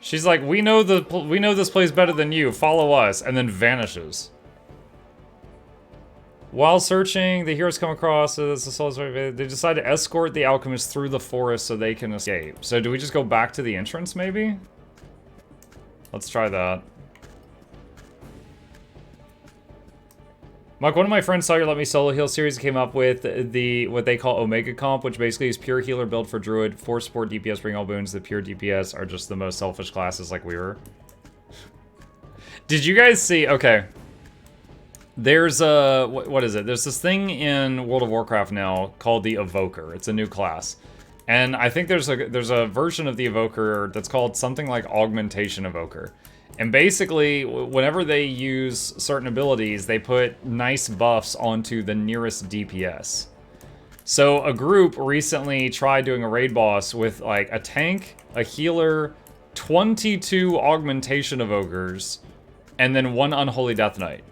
She's like, we know this place better than you. Follow us, and then vanishes. While searching, the heroes come across. They decide to escort the alchemist through the forest so they can escape. So do we just go back to the entrance, maybe? Let's try that. Mike, one of my friends saw your Let Me Solo Heal series and came up with what they call Omega Comp, which basically is pure healer build for Druid, 4 support DPS, bring all boons. The pure DPS are just the most selfish classes like we were. Did you guys see? Okay. There's a, what is it? There's this thing in World of Warcraft now called the Evoker. It's a new class. And I think there's a version of the Evoker that's called something like Augmentation Evoker. And basically, whenever they use certain abilities, they put nice buffs onto the nearest DPS. So a group recently tried doing a raid boss with like a tank, a healer, 22 Augmentation Evokers, and then 1 Unholy Death Knight.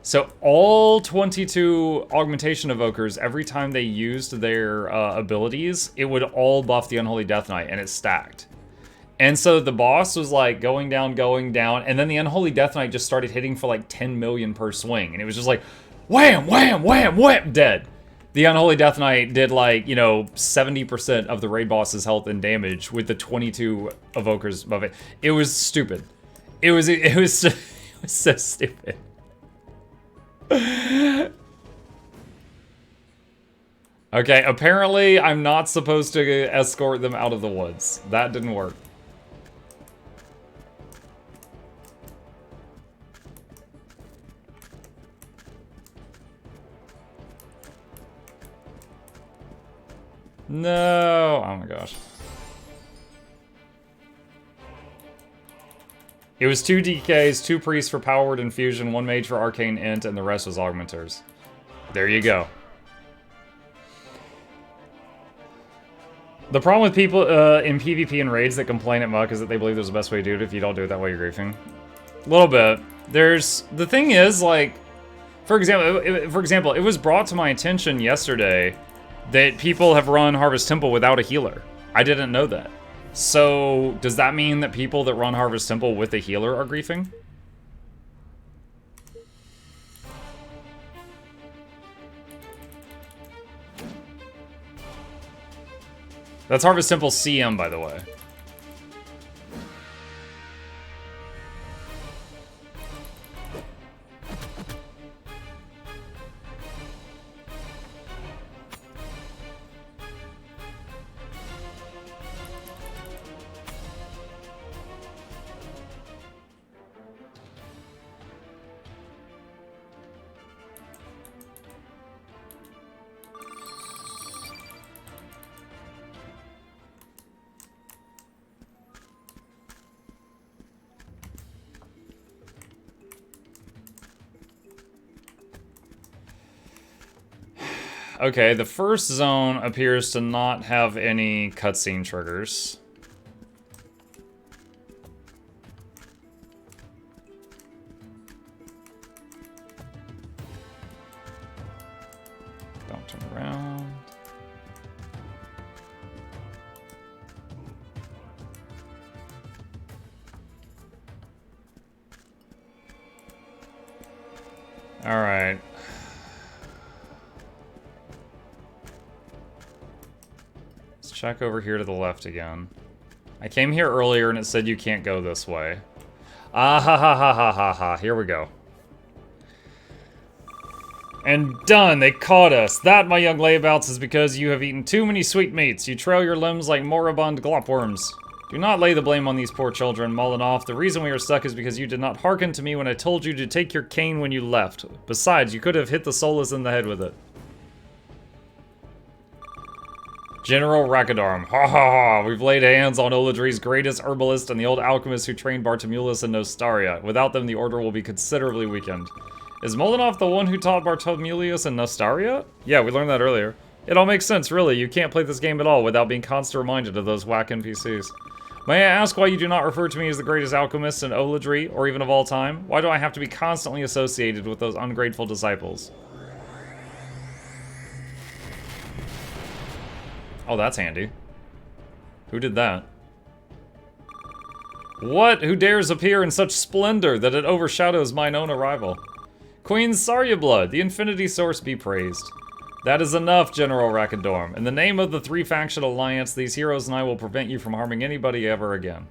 So all 22 Augmentation Evokers, every time they used their abilities, it would all buff the Unholy Death Knight, and it stacked. And so the boss was like going down, and then the Unholy Death Knight just started hitting for like 10 million per swing. And it was just like, wham, wham, wham, wham, dead. The Unholy Death Knight did like, you know, 70% of the raid boss's health and damage with the 22 evokers above it. It was stupid. It was so stupid. Okay, apparently I'm not supposed to escort them out of the woods. That didn't work. No! Oh my gosh. It was 2 DKs, 2 priests for Power Word Infusion, 1 mage for Arcane Int, and the rest was Augmenters. There you go. The problem with people in PvP and raids that complain at Muck is that they believe there's the best way to do it. If you don't do it that way, you're griefing. A little bit. The thing is, like, for example, it was brought to my attention yesterday that people have run Harvest Temple without a healer. I didn't know that. So, does that mean that people that run Harvest Temple with a healer are griefing? That's Harvest Temple CM, by the way. Okay, the first zone appears to not have any cutscene triggers. Don't turn around. All right. Check over here to the left again. I came here earlier and it said you can't go this way. Ah ha ha ha ha ha ha. Here we go. And done! They caught us! That, my young layabouts, is because you have eaten too many sweetmeats. You trail your limbs like moribund glopworms. Do not lay the blame on these poor children, Molinoff. The reason we are stuck is because you did not hearken to me when I told you to take your cane when you left. Besides, you could have hit the Solus in the head with it. General Rakadarm. Ha ha ha! We've laid hands on Oladri's greatest herbalist and the old alchemist who trained Bartomulus and Nostaria. Without them, the order will be considerably weakened. Is Molinov the one who taught Bartomulus and Nostaria? Yeah, we learned that earlier. It all makes sense, really. You can't play this game at all without being constantly reminded of those whack NPCs. May I ask why you do not refer to me as the greatest alchemist in Oladri, or even of all time? Why do I have to be constantly associated with those ungrateful disciples? Oh, that's handy. Who did that? What? Who dares appear in such splendor that it overshadows mine own arrival? Queen Saryablood, the Infinity Source be praised. That is enough, General Rakadorm. In the name of the three-faction alliance, these heroes and I will prevent you from harming anybody ever again.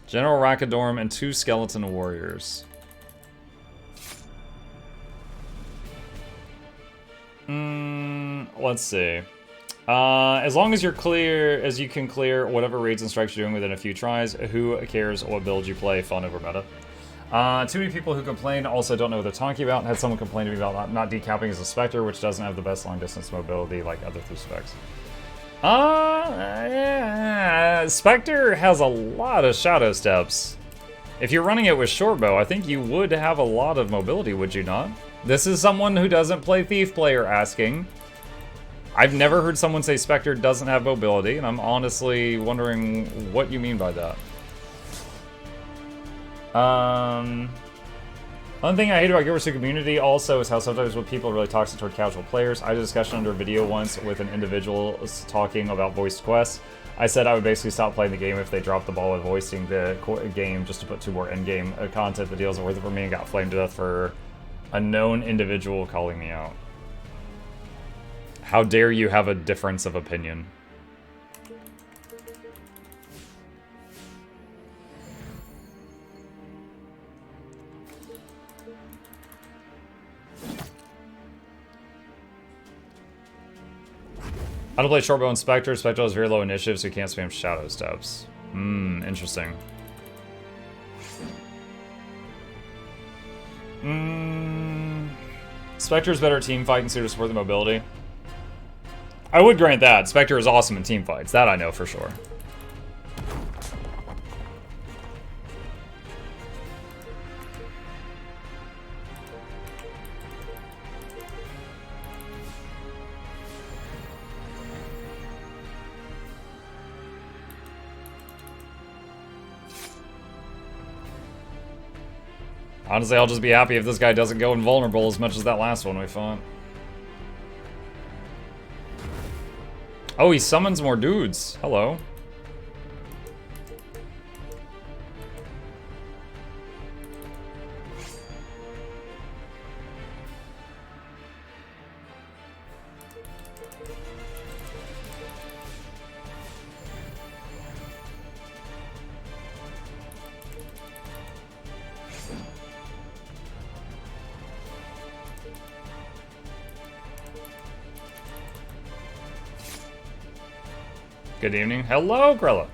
General Rakadorm and 2 skeleton warriors. Let's see. As long as you can clear whatever raids and strikes you're doing within a few tries, who cares what build you play? Fun over meta. Too many people who complain also don't know what they're talking about. And had someone complain to me about not decapping as a Spectre, which doesn't have the best long distance mobility like other 3 specs. Spectre has a lot of shadow steps. If you're running it with shortbow, I think you would have a lot of mobility, would you not? This is someone who doesn't play Thief player asking. I've never heard someone say Spectre doesn't have mobility, and I'm honestly wondering what you mean by that. One thing I hate about Guild Wars 2 community also is how sometimes when people are really toxic toward casual players. I had a discussion under a video once with an individual talking about voiced quests. I said I would basically stop playing the game if they dropped the ball with voicing the game just to put 2 more endgame content that deals worth it for me, and got flamed to death for a known individual calling me out. How dare you have a difference of opinion? How to play shortbow and Spectre. Spectre has very low initiative, so you can't spam shadow steps. Interesting. Spectre's better at team fighting, so to support the mobility. I would grant that. Spectre is awesome in team fights. That I know for sure. Honestly, I'll just be happy if this guy doesn't go invulnerable as much as that last one we fought. Oh, he summons more dudes. Hello. Good evening. Hello, Grella.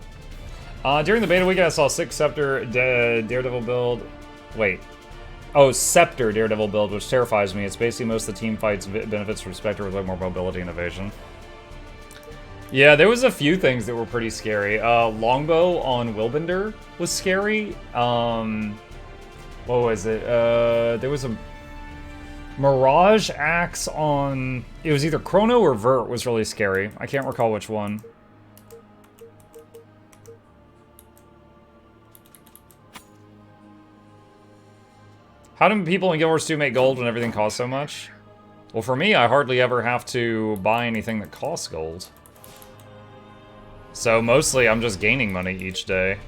During the beta weekend, I saw 6 Scepter Daredevil build. Wait. Oh, Scepter Daredevil build, which terrifies me. It's basically most of the team fights benefits from Spectre with way more mobility and evasion. Yeah, there was a few things that were pretty scary. Longbow on Wilbender was scary. What was it? There was a Mirage Axe on... It was either Chrono or Vert was really scary. I can't recall which one. How do people in Guild Wars 2 make gold when everything costs so much? Well, for me, I hardly ever have to buy anything that costs gold. So mostly, I'm just gaining money each day.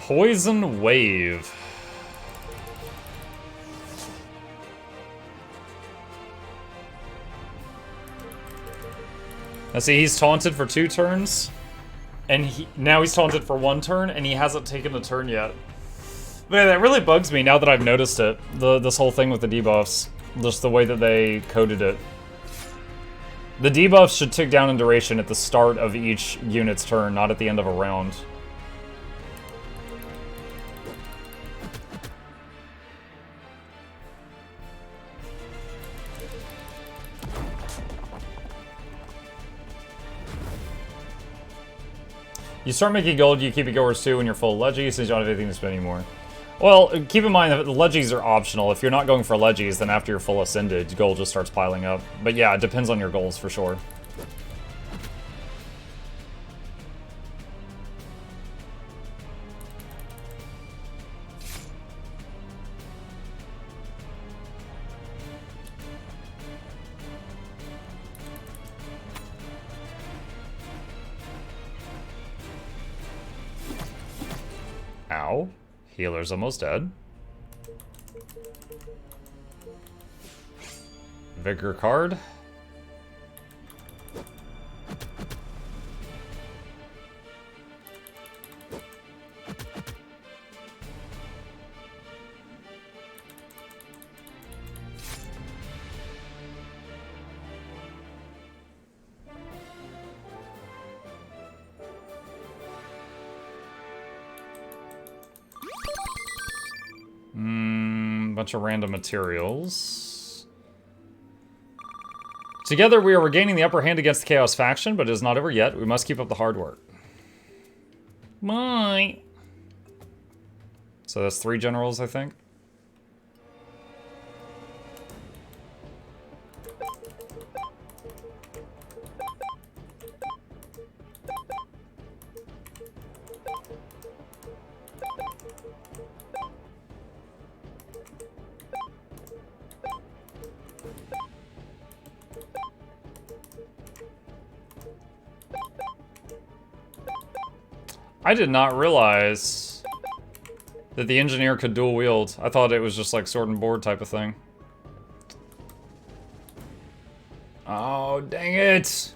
Poison Wave. Now see, he's taunted for 2 turns, and now he's taunted for 1 turn, and he hasn't taken a turn yet. Man, that really bugs me now that I've noticed it. This whole thing with the debuffs. Just the way that they coded it. The debuffs should tick down in duration at the start of each unit's turn, not at the end of a round. You start making gold, you keep it Guild Wars 2 when you're full of Leggy, since you don't have anything to spend anymore. Well, keep in mind that the leggies are optional. If you're not going for leggies, then after you're full ascended, gold just starts piling up. But yeah, it depends on your goals for sure. Ow. Healer's almost dead. Vigor card. Bunch of random materials. Together we are regaining the upper hand against the Chaos faction, but it is not over yet. We must keep up the hard work. Bye. So that's 3 generals, I think. I did not realize that the engineer could dual wield. I thought it was just like sword and board type of thing. Oh, dang it!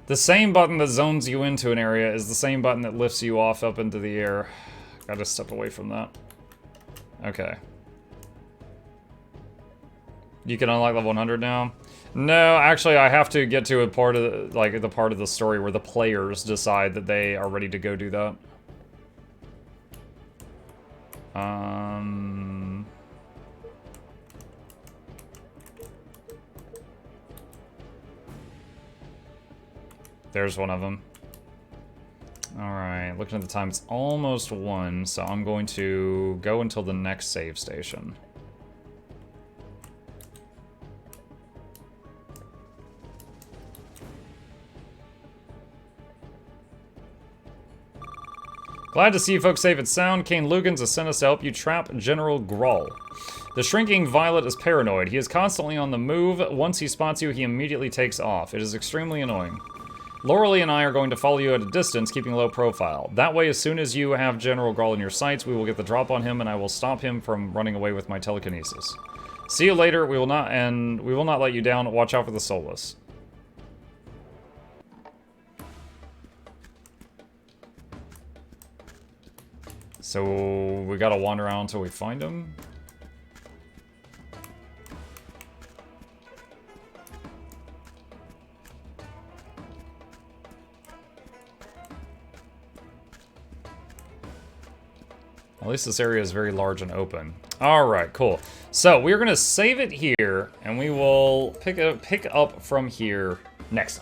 The same button that zones you into an area is the same button that lifts you off up into the air. Gotta step away from that. Okay. You can unlock level 100 now? No, actually I have to get to a part of the, like the part of the story where the players decide that they are ready to go do that. There's one of them. Alright, looking at the time, it's almost 1, so I'm going to go until the next save station. Glad to see you folks safe and sound. Kane Lugans has sent us to help you trap General Grawl. The shrinking Violet is paranoid. He is constantly on the move. Once he spots you, he immediately takes off. It is extremely annoying. Loralee and I are going to follow you at a distance, keeping low profile. That way, as soon as you have General Grawl in your sights, we will get the drop on him and I will stop him from running away with my telekinesis. See you later. We will not let you down. Watch out for the Soulless. So we gotta wander around until we find him. At least this area is very large and open. Alright, cool. So we're gonna save it here, and we will pick up from here next time.